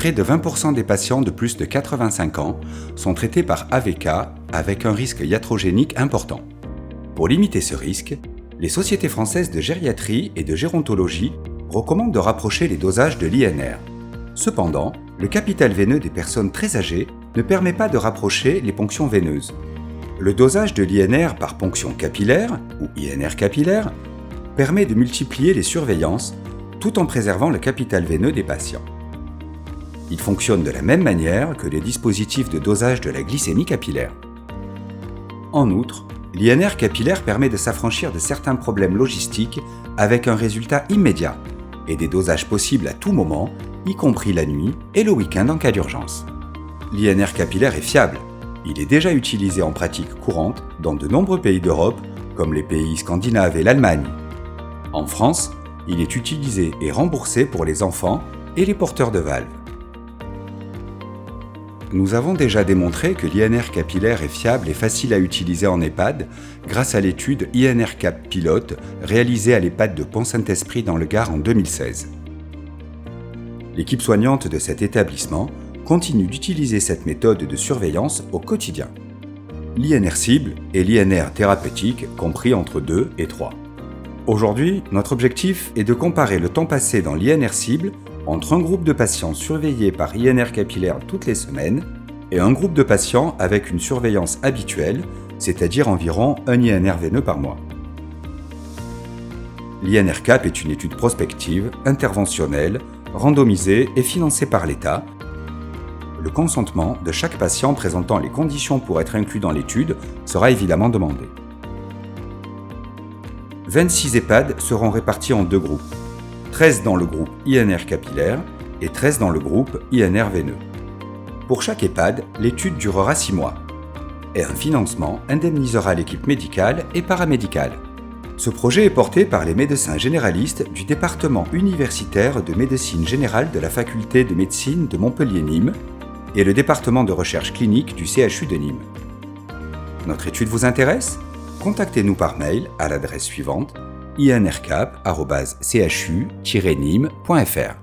près de 20% des patients de plus de 85 ans sont traités par AVK avec un risque iatrogénique important. Pour limiter ce risque, les sociétés françaises de gériatrie et de gérontologie recommandent de rapprocher les dosages de l'INR. Cependant, le capital veineux des personnes très âgées ne permet pas de rapprocher les ponctions veineuses. Le dosage de l'INR par ponction capillaire, ou INR capillaire, permet de multiplier les surveillances tout en préservant le capital veineux des patients. Il fonctionne de la même manière que les dispositifs de dosage de la glycémie capillaire. En outre, l'INR capillaire permet de s'affranchir de certains problèmes logistiques avec un résultat immédiat et des dosages possibles à tout moment, y compris la nuit et le week-end en cas d'urgence. L'INR capillaire est fiable. Il est déjà utilisé en pratique courante dans de nombreux pays d'Europe, comme les pays scandinaves et l'Allemagne. En France, il est utilisé et remboursé pour les enfants et les porteurs de valves. Nous avons déjà démontré que l'INR capillaire est fiable et facile à utiliser en EHPAD grâce à l'étude INR Cap Pilote réalisée à l'EHPAD de Pont-Saint-Esprit dans le Gard en 2016. L'équipe soignante de cet établissement continue d'utiliser cette méthode de surveillance au quotidien. L'INR cible et l'INR thérapeutique compris entre 2 et 3. Aujourd'hui, notre objectif est de comparer le temps passé dans l'INR cible entre un groupe de patients surveillés par INR capillaire toutes les semaines et un groupe de patients avec une surveillance habituelle, c'est-à-dire environ un INR veineux par mois. L'INR CAP est une étude prospective, interventionnelle, randomisée et financée par l'État. Le consentement de chaque patient présentant les conditions pour être inclus dans l'étude sera évidemment demandé. 26 EHPAD seront répartis en 2 groupes. 13 dans le groupe INR capillaire et 13 dans le groupe INR veineux. Pour chaque EHPAD, l'étude durera 6 mois et un financement indemnisera l'équipe médicale et paramédicale. Ce projet est porté par les médecins généralistes du département universitaire de médecine générale de la faculté de médecine de Montpellier-Nîmes et le département de recherche clinique du CHU de Nîmes. Notre étude vous intéresse ? Contactez-nous par mail à l'adresse suivante: inrcap@chu-nîmes.fr.